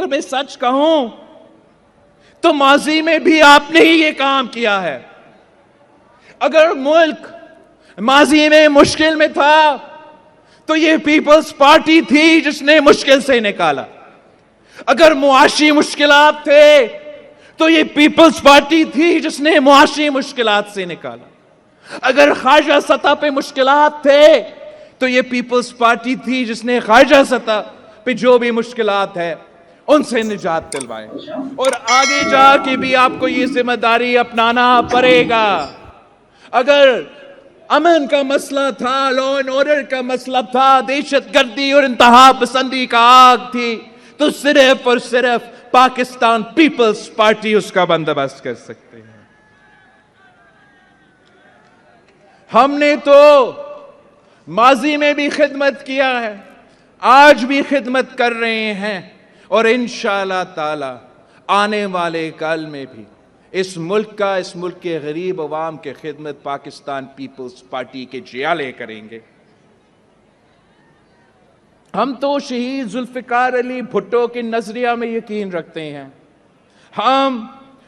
میں سچ کہوں تو ماضی میں بھی آپ نے ہی یہ کام کیا ہے. اگر ملک ماضی میں مشکل میں تھا تو یہ پیپلز پارٹی تھی جس نے مشکل سے نکالا. اگر معاشی مشکلات تھے تو یہ پیپلز پارٹی تھی جس نے معاشی مشکلات سے نکالا. اگر خارجہ سطح پہ مشکلات تھے تو یہ پیپلز پارٹی تھی جس نے خارجہ سطح پہ جو بھی مشکلات ہے ان سے نجات دلوائے. اور آگے جا کے بھی آپ کو یہ ذمہ داری اپنانا پڑے گا. اگر امن کا مسئلہ تھا, لا اینڈ آرڈر کا مسئلہ تھا, دہشت گردی اور انتہا پسندی کا آگ تھی, تو صرف اور صرف پاکستان پیپلز پارٹی اس کا بندوبست کر سکتے ہیں. ہم نے تو ماضی میں بھی خدمت کیا ہے, آج بھی خدمت کر رہے ہیں, اور انشاءاللہ تعالی آنے والے کل میں بھی اس ملک کے غریب عوام کے خدمت پاکستان پیپلز پارٹی کے جیالے کریں گے. ہم تو شہید ذوالفقار علی بھٹو کے نظریہ میں یقین رکھتے ہیں. ہم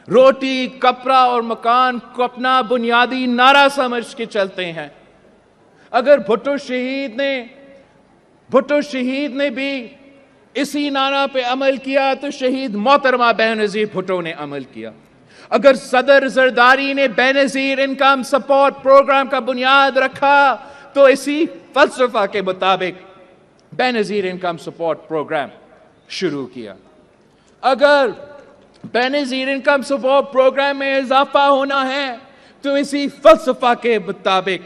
روٹی, کپڑا اور مکان کو اپنا بنیادی نعرہ سمجھ کے چلتے ہیں. اگر بھٹو شہید نے بھی اسی نعرہ پہ عمل کیا تو شہید محترمہ بینظیر بھٹو نے عمل کیا. اگر صدر زرداری نے بینظیر انکم سپورٹ پروگرام کا بنیاد رکھا تو اسی فلسفہ کے مطابق بینظیر انکم سپورٹ پروگرام شروع کیا. اگر بینظیر انکم سپورٹ پروگرام میں اضافہ ہونا ہے تو اسی فلسفہ کے مطابق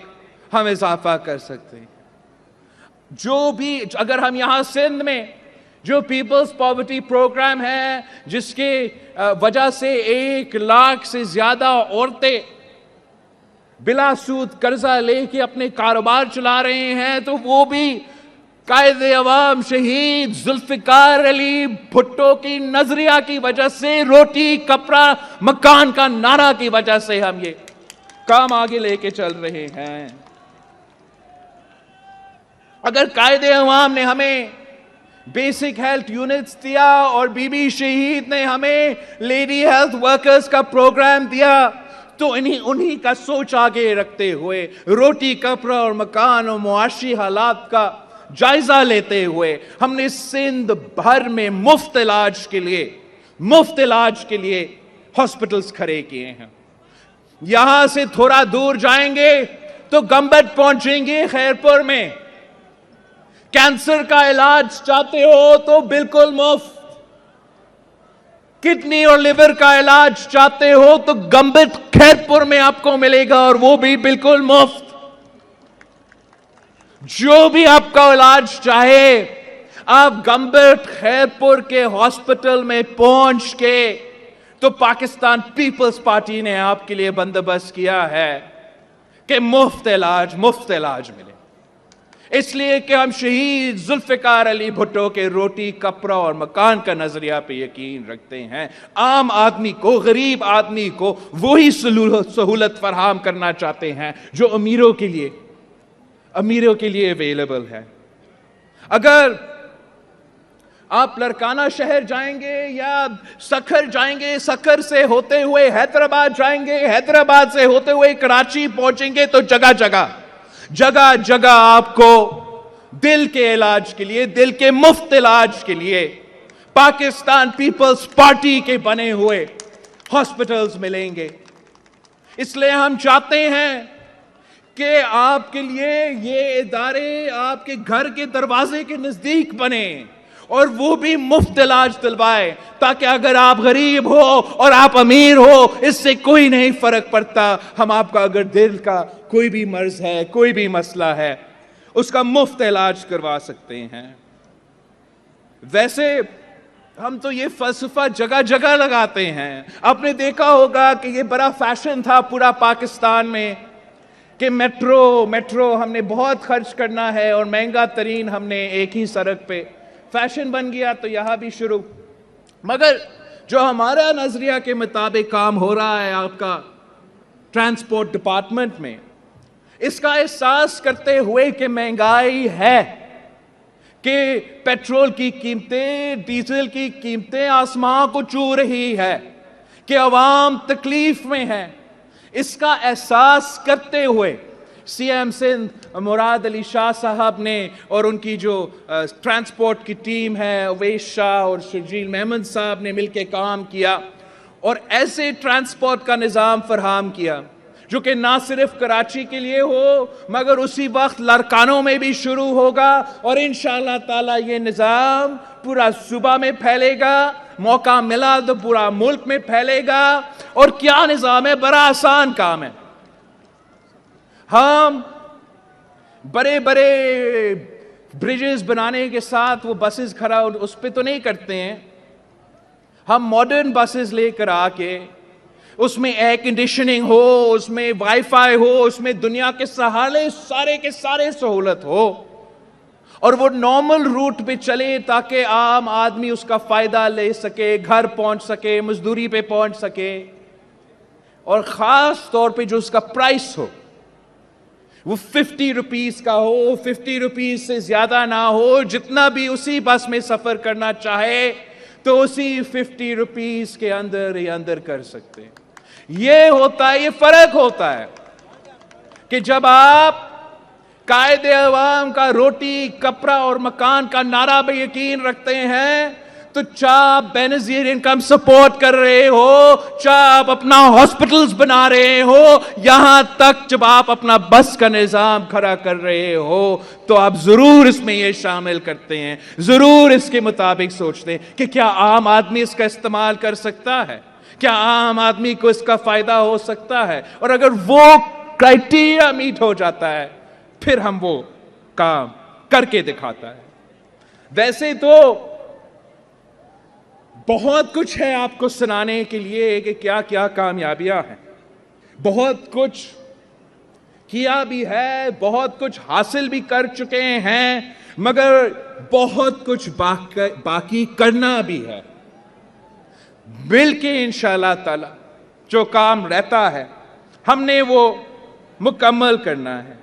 ہم اضافہ کر سکتے ہیں. جو بھی اگر ہم یہاں سندھ میں جو پیپلز پاورٹی پروگرام ہے جس کے وجہ سے 1 لاکھ سے زیادہ عورتیں بلا سود قرضہ لے کے اپنے کاروبار چلا رہے ہیں, تو وہ بھی قائد عوام شہید ذوالفقار علی بھٹو کی نظریہ کی وجہ سے, روٹی کپڑا مکان کا نعرہ کی وجہ سے ہم یہ کام آگے لے کے چل رہے ہیں. اگر قائد عوام نے ہمیں بیسک ہیلتھ یونٹس دیا اور بی بی شہید نے ہمیں لیڈی ہیلتھ ورکرز کا پروگرام دیا, تو انہی کا سوچ آگے رکھتے ہوئے, روٹی کپڑا اور مکان اور معاشی حالات کا جائزہ لیتے ہوئے ہم نے سندھ بھر میں مفت علاج کے لیے ہاسپٹلز کھڑے کیے ہیں. یہاں سے تھوڑا دور جائیں گے تو گمبٹ پہنچیں گے خیرپور میں. کینسر کا علاج چاہتے ہو تو بالکل مفت. کڈنی اور لیور کا علاج چاہتے ہو تو گمبٹ خیرپور میں آپ کو ملے گا, اور وہ بھی بالکل مفت. جو بھی آپ کا علاج چاہے آپ گمبٹ خیرپور کے ہاسپٹل میں پہنچ کے, تو پاکستان پیپلز پارٹی نے آپ کے لیے بندوبست کیا ہے کہ مفت علاج ملے. اس لیے کہ ہم شہید ذوالفقار علی بھٹو کے روٹی کپڑا اور مکان کا نظریہ پہ یقین رکھتے ہیں. عام آدمی کو, غریب آدمی کو وہی سہولت فراہم کرنا چاہتے ہیں جو امیروں کے لیے اویلیبل ہے. اگر آپ لڑکانہ شہر جائیں گے یا سکھر جائیں گے, سکھر سے ہوتے ہوئے حیدرآباد جائیں گے, حیدرآباد سے ہوتے ہوئے کراچی پہنچیں گے, تو جگہ جگہ آپ کو دل کے علاج کے لیے, دل کے مفت علاج کے لیے پاکستان پیپلز پارٹی کے بنے ہوئے ہاسپٹلز ملیں گے. اس لیے ہم چاہتے ہیں کہ آپ کے لیے یہ ادارے آپ کے گھر کے دروازے کے نزدیک بنے اور وہ بھی مفت علاج دلوائے, تاکہ اگر آپ غریب ہو اور آپ امیر ہو اس سے کوئی نہیں فرق پڑتا. ہم آپ کا اگر دل کا کوئی بھی مرض ہے, کوئی بھی مسئلہ ہے, اس کا مفت علاج کروا سکتے ہیں. ویسے ہم تو یہ فلسفہ جگہ جگہ لگاتے ہیں. آپ نے دیکھا ہوگا کہ یہ بڑا فیشن تھا پورا پاکستان میں کہ میٹرو ہم نے بہت خرچ کرنا ہے اور مہنگا ترین ہم نے ایک ہی سڑک پہ, فیشن بن گیا تو یہاں بھی شروع. مگر جو ہمارا نظریہ کے مطابق کام ہو رہا ہے آپ کا ٹرانسپورٹ ڈپارٹمنٹ میں, اس کا احساس کرتے ہوئے کہ مہنگائی ہے, کہ پیٹرول کی قیمتیں، ڈیزل کی قیمتیں آسمان کو چھو رہی ہے، کہ عوام تکلیف میں ہے، اس کا احساس کرتے ہوئے سی ایم سندھ مراد علی شاہ صاحب نے اور ان کی جو ٹرانسپورٹ کی ٹیم ہے، اویس شاہ اور شرجیل محمد صاحب نے مل کے کام کیا اور ایسے ٹرانسپورٹ کا نظام فراہم کیا جو کہ نہ صرف کراچی کے لیے ہو مگر اسی وقت لڑکانوں میں بھی شروع ہوگا، اور انشاءاللہ تعالی یہ نظام پورا صوبہ میں پھیلے گا، موقع ملا تو پورا ملک میں پھیلے گا۔ اور کیا نظام ہے، بڑا آسان کام ہے۔ ہم بڑے بڑے برجز بنانے کے ساتھ وہ بسز کھڑا اس پہ تو نہیں کرتے ہیں، ہم ماڈرن بسز لے کر آ کے اس میں ایئر کنڈیشننگ ہو، اس میں وائی فائی ہو، اس میں دنیا کے سارے کے سارے سہولت ہو، اور وہ نارمل روٹ پہ چلے تاکہ عام آدمی اس کا فائدہ لے سکے، گھر پہنچ سکے، مزدوری پہ پہنچ سکے، اور خاص طور پہ جو اس کا پرائس ہو وہ 50 روپیز کا ہو، 50 روپیز سے زیادہ نہ ہو، جتنا بھی اسی بس میں سفر کرنا چاہے تو اسی 50 روپیز کے اندر ہی اندر کر سکتے ہیں۔ یہ ہوتا ہے، یہ فرق ہوتا ہے کہ جب آپ قائد عوام کا روٹی کپڑا اور مکان کا نعرہ پہ یقین رکھتے ہیں تو چاہے آپ بے نظیر انکم سپورٹ کر رہے ہو، چاہے آپ اپنا ہاسپٹلز بنا رہے ہو، یہاں تک جب آپ اپنا بس کا نظام کھڑا کر رہے ہو تو آپ ضرور اس میں یہ شامل کرتے ہیں، ضرور اس کے مطابق سوچتے ہیں کہ کیا عام آدمی اس کا استعمال کر سکتا ہے، کیا عام آدمی کو اس کا فائدہ ہو سکتا ہے، اور اگر وہ کرائٹیریا میٹ ہو جاتا ہے پھر ہم وہ کام کر کے دکھاتا ہے۔ ویسے تو بہت کچھ ہے آپ کو سنانے کے لیے کہ کیا کیا کامیابیاں ہیں، بہت کچھ کیا بھی ہے، بہت کچھ حاصل بھی کر چکے ہیں، مگر بہت کچھ باقی کرنا بھی ہے۔ مل کے انشاءاللہ تعالی جو کام رہتا ہے ہم نے وہ مکمل کرنا ہے۔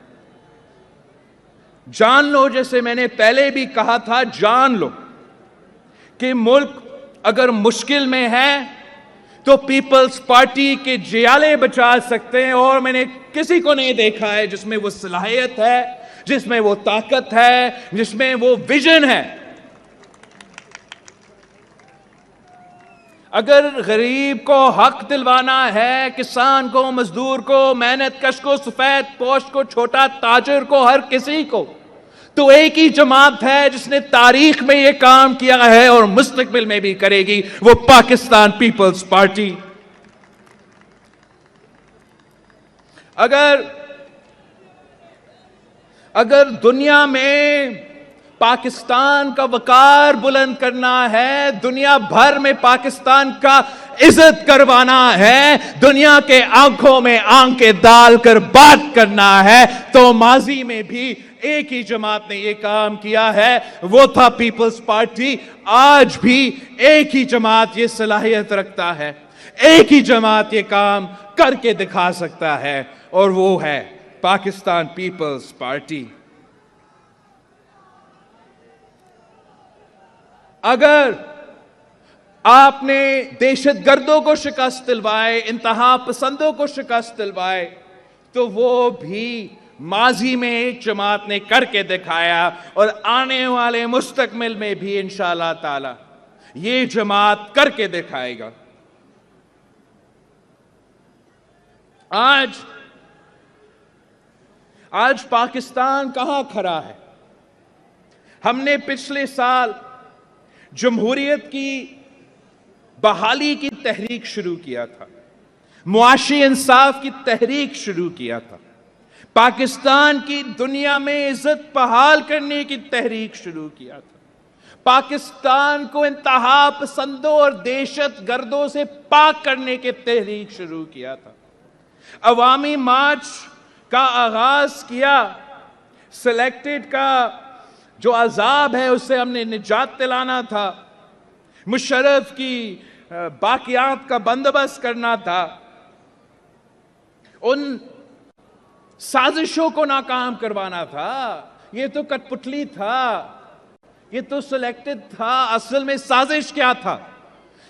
جان لو، جیسے میں نے پہلے بھی کہا تھا، جان لو کہ ملک اگر مشکل میں ہے تو پیپلز پارٹی کے جیالے بچا سکتے ہیں، اور میں نے کسی کو نہیں دیکھا ہے جس میں وہ صلاحیت ہے، جس میں وہ طاقت ہے، جس میں وہ ویژن ہے۔ اگر غریب کو حق دلوانا ہے، کسان کو، مزدور کو، محنت کش کو، سفید پوش کو، چھوٹا تاجر کو، ہر کسی کو، تو ایک ہی جماعت ہے جس نے تاریخ میں یہ کام کیا ہے اور مستقبل میں بھی کرے گی، وہ پاکستان پیپلز پارٹی۔ اگر دنیا میں پاکستان کا وقار بلند کرنا ہے، دنیا بھر میں پاکستان کا عزت کروانا ہے، دنیا کے آنکھوں میں آنکھیں ڈال کر بات کرنا ہے، تو ماضی میں بھی ایک ہی جماعت نے یہ کام کیا ہے، وہ تھا پیپلز پارٹی۔ آج بھی ایک ہی جماعت یہ صلاحیت رکھتا ہے، ایک ہی جماعت یہ کام کر کے دکھا سکتا ہے، اور وہ ہے پاکستان پیپلز پارٹی۔ اگر آپ نے دہشت گردوں کو شکست دلوائے، انتہا پسندوں کو شکست دلوائے، تو وہ بھی ماضی میں ایک جماعت نے کر کے دکھایا، اور آنے والے مستقبل میں بھی انشاءاللہ تعالی یہ جماعت کر کے دکھائے گا۔ آج پاکستان کہاں کھڑا ہے؟ ہم نے پچھلے سال جمہوریت کی بحالی کی تحریک شروع کیا تھا، معاشی انصاف کی تحریک شروع کیا تھا، پاکستان کی دنیا میں عزت بحال کرنے کی تحریک شروع کیا تھا، پاکستان کو انتہا پسندوں اور دہشت گردوں سے پاک کرنے کی تحریک شروع کیا تھا، عوامی مارچ کا آغاز کیا، سلیکٹڈ کا جو عذاب ہے اس سے ہم نے نجات دلانا تھا، مشرف کی باقیات کا بندوبست کرنا تھا، ان سازشوں کو ناکام کروانا تھا۔ یہ تو کٹ پتلی تھا، یہ تو سلیکٹڈ تھا. اصل میں سازش کیا تھا؟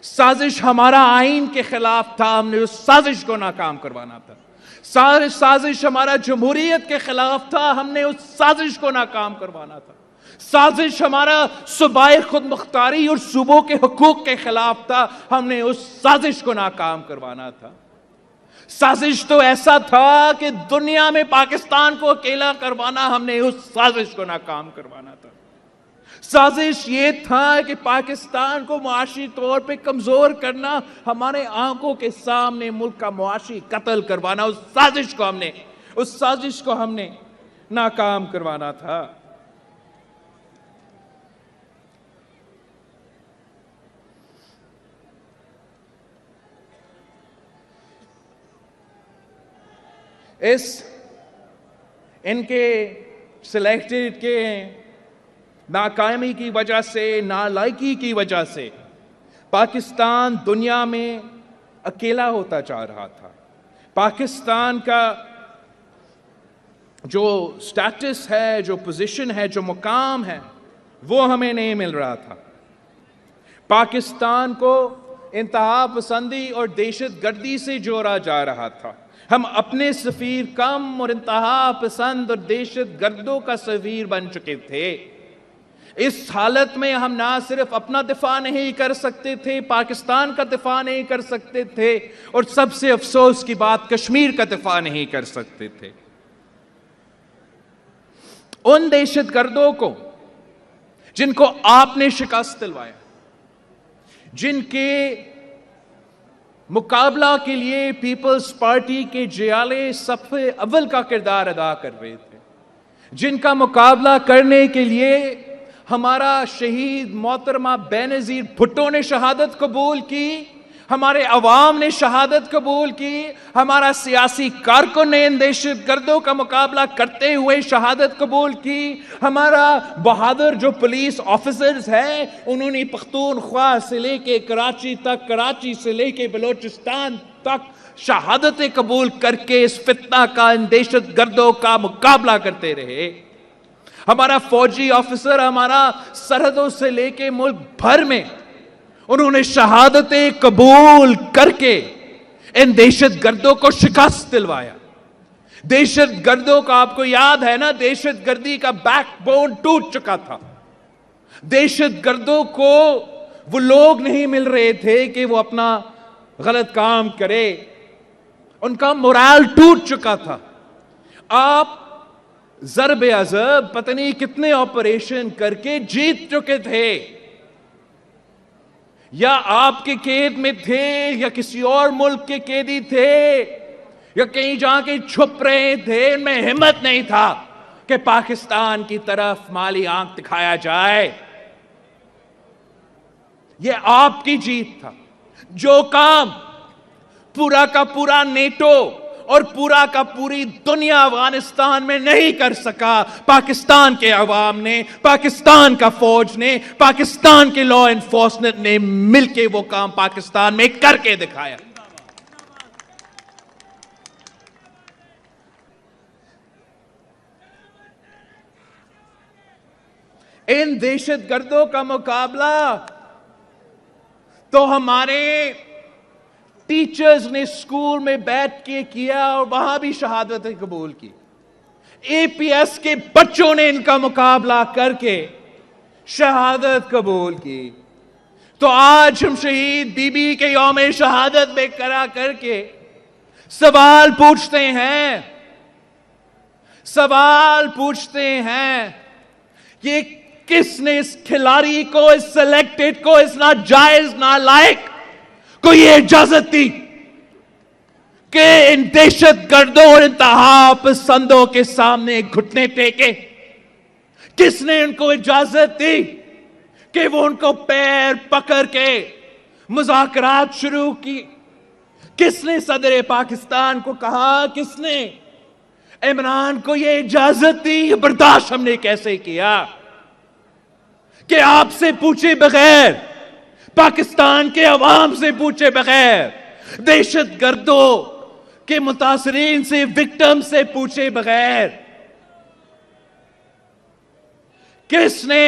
سازش ہمارا آئین کے خلاف تھا. ہم نے اس سازش کو ناکام کروانا تھا. سازش ہمارا جمہوریت کے خلاف تھا. ہم نے اس سازش کو ناکام کروانا تھا. سازش ہمارا صوبائی خود مختاری اور صوبوں کے حقوق کے خلاف تھا. ہم نے اس سازش کو ناکام کروانا تھا. سازش تو ایسا تھا کہ دنیا میں پاکستان کو اکیلا کروانا. ہم نے اس سازش کو ناکام کروانا تھا. سازش یہ تھا کہ پاکستان کو معاشی طور پہ کمزور کرنا. ہمارے آنکھوں کے سامنے ملک کا معاشی قتل کروانا. اس سازش کو ہم نے ناکام کروانا تھا. ان کے سلیکٹڈ کے ناکامی کی وجہ سے، نالائکی کی وجہ سے پاکستان دنیا میں اکیلا ہوتا جا رہا تھا. پاکستان کا جو سٹیٹس ہے، جو پوزیشن ہے، جو مقام ہے، وہ ہمیں نہیں مل رہا تھا. پاکستان کو انتہا پسندی اور دہشت گردی سے جوڑا جا رہا تھا. ہم اپنے سفیر کم اور انتہا پسند اور دہشت گردوں کا سفیر بن چکے تھے. اس حالت میں ہم نہ صرف اپنا دفاع نہیں کر سکتے تھے، پاکستان کا دفاع نہیں کر سکتے تھے، اور سب سے افسوس کی بات، کشمیر کا دفاع نہیں کر سکتے تھے. ان دہشت گردوں کو جن کو آپ نے شکست دلوایا، جن کے مقابلہ کے لیے پیپلز پارٹی کے جیالے صف اول کا کردار ادا کر رہے تھے، جن کا مقابلہ کرنے کے لیے ہمارا شہید محترمہ بینظیر بھٹو نے شہادت قبول کی، ہمارے عوام نے شہادت قبول کی، ہمارا سیاسی کارکن نے ان دہشت گردوں کا مقابلہ کرتے ہوئے شہادت قبول کی، ہمارا بہادر جو پولیس آفیسرز ہیں انہوں نے پختونخوا سے لے کے کراچی تک، کراچی سے لے کے بلوچستان تک شہادتیں قبول کر کے اس فتنہ کا، ان دہشت گردوں کا مقابلہ کرتے رہے. ہمارا فوجی آفیسر، ہمارا سرحدوں سے لے کے ملک بھر میں انہوں نے شہادتیں قبول کر کے ان دہشت گردوں کو شکست دلوایا. دہشت گردوں کا آپ کو یاد ہے نا، دہشت گردی کا بیک بون ٹوٹ چکا تھا. دہشت گردوں کو وہ لوگ نہیں مل رہے تھے کہ وہ اپنا غلط کام کرے. ان کا مورال ٹوٹ چکا تھا. آپ ضرب عذاب پتہ نہیں کتنے آپریشن کر کے جیت چکے تھے، یا آپ کے قید میں تھے، یا کسی اور ملک کے قیدی تھے، یا کہیں جا کے چھپ رہے تھے. ان میں ہمت نہیں تھا کہ پاکستان کی طرف مالی آنکھ دکھایا جائے. یہ آپ کی جیت تھا. جو کام پورا کا پورا نیٹو اور پورا کا پوری دنیا افغانستان میں نہیں کر سکا، پاکستان کے عوام نے، پاکستان کا فوج نے، پاکستان کے لا انفورسمنٹ نے مل کے وہ کام پاکستان میں کر کے دکھایا. ان دہشت گردوں کا مقابلہ تو ہمارے ٹیچرز نے اسکول میں بیٹھ کے کیا اور وہاں بھی شہادتیں قبول کی. اے پی ایس کے بچوں نے ان کا مقابلہ کر کے شہادت قبول کی. تو آج ہم شہید بی بی کے یوم شہادت میں کرا کر کے سوال پوچھتے ہیں کہ کس نے اس کھلاڑی کو، اس سلیکٹڈ کو، اس ناجائز نالائق کو یہ اجازت دی کہ ان دہشت گردوں اور انتہا پسندوں کے سامنے گھٹنے ٹیکے؟ کس نے ان کو اجازت دی کہ وہ ان کو پیر پکڑ کے مذاکرات شروع کی؟ کس نے صدر پاکستان کو کہا؟ کس نے عمران کو یہ اجازت دی؟ یہ برداشت ہم نے کیسے کیا کہ آپ سے پوچھے بغیر، پاکستان کے عوام سے پوچھے بغیر، دہشت گردوں کے متاثرین سے، وکٹم سے پوچھے بغیر، کس نے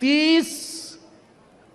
30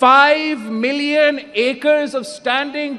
5 million acres of standing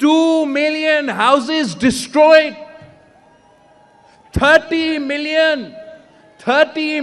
2 million houses destroyed। 30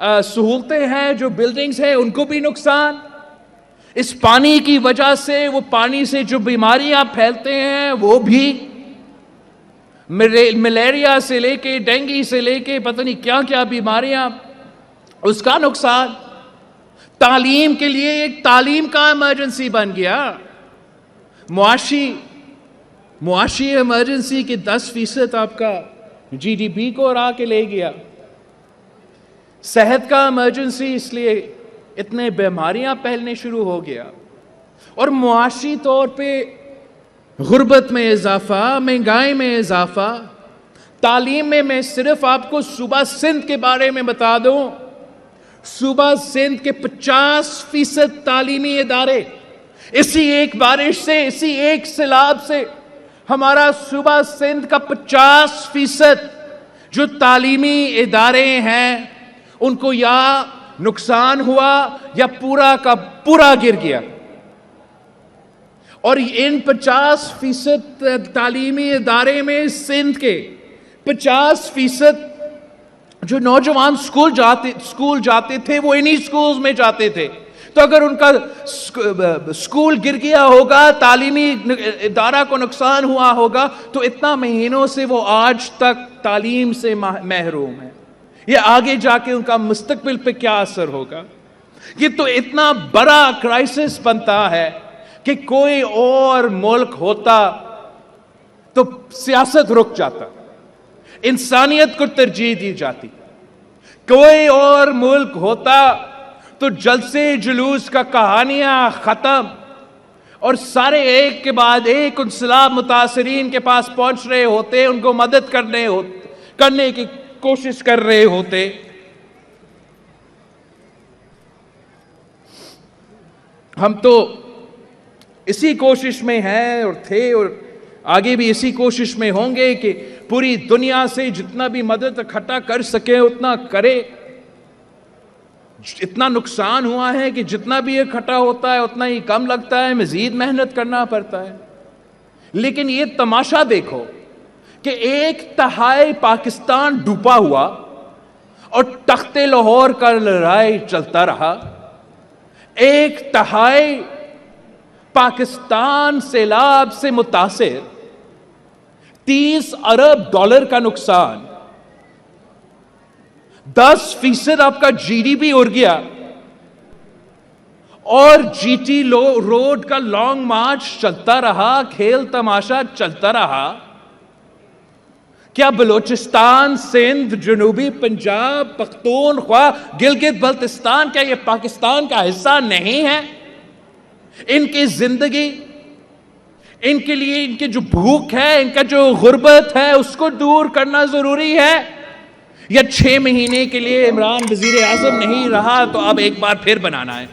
سہولتیں ہیں, جو بلڈنگز ہیں, ان کو بھی نقصان. اس پانی کی وجہ سے, وہ پانی سے جو بیماریاں پھیلتے ہیں وہ بھی, ملیریا سے لے کے ڈینگی سے لے کے پتہ نہیں کیا کیا بیماریاں, اس کا نقصان. تعلیم کے لیے ایک تعلیم کا ایمرجنسی بن گیا. معاشی ایمرجنسی کے 10% آپ کا جی ڈی پی کو اڑا کے لے گیا. صحت کا ایمرجنسی, اس لیے اتنے بیماریاں پھیلنے شروع ہو گیا. اور معاشی طور پہ غربت میں اضافہ, مہنگائی میں اضافہ. تعلیم میں صرف آپ کو صوبہ سندھ کے بارے میں بتا دوں, صوبہ سندھ کے 50% تعلیمی ادارے اسی ایک بارش سے, اسی ایک سیلاب سے ہمارا صوبہ سندھ کا 50% جو تعلیمی ادارے ہیں ان کو یا نقصان ہوا یا پورا کا پورا گر گیا. اور ان 50% تعلیمی ادارے میں سندھ کے 50% جو نوجوان اسکول جاتے تھے وہ انہی اسکولز میں جاتے تھے. تو اگر ان کا اسکول گر گیا ہوگا, تعلیمی ادارہ کو نقصان ہوا ہوگا, تو اتنا مہینوں سے وہ آج تک تعلیم سے محروم ہے. یہ آگے جا کے ان کا مستقبل پہ کیا اثر ہوگا. یہ تو اتنا بڑا کرائسس بنتا ہے کہ کوئی اور ملک ہوتا تو سیاست رک جاتا, انسانیت کو ترجیح دی جاتی. کوئی اور ملک ہوتا تو جلسے جلوس کا کہانیاں ختم, اور سارے ایک کے بعد ایک ان سیلاب متاثرین کے پاس پہنچ رہے ہوتے, ان کو مدد کرنے کی کوشش کر رہے ہوتے. ہم تو اسی کوشش میں ہیں اور تھے اور آگے بھی اسی کوشش میں ہوں گے کہ پوری دنیا سے جتنا بھی مدد اکٹھا کر سکے اتنا کرے. اتنا نقصان ہوا ہے کہ جتنا بھی اکٹھا ہوتا ہے اتنا ہی کم لگتا ہے, مزید محنت کرنا پڑتا ہے. لیکن یہ تماشا دیکھو کہ 1/3 پاکستان ڈوبا ہوا اور تخت لاہور کا لڑائی چلتا رہا. 1/3 پاکستان سیلاب سے متاثر, 30 ارب ڈالر کا نقصان, 10% آپ کا جی ڈی پی اڑ گیا, اور جی ٹی روڈ کا لانگ مارچ چلتا رہا, کھیل تماشا چلتا رہا. کیا بلوچستان, سندھ, جنوبی پنجاب, پختونخوا, گلگت بلتستان, کیا یہ پاکستان کا حصہ نہیں ہے؟ ان کی زندگی, ان کے لیے ان کی جو بھوک ہے, ان کا جو غربت ہے, اس کو دور کرنا ضروری ہے. یا 6 مہینے کے لیے عمران وزیر اعظم نہیں رہا تو اب ایک بار پھر بنانا ہے.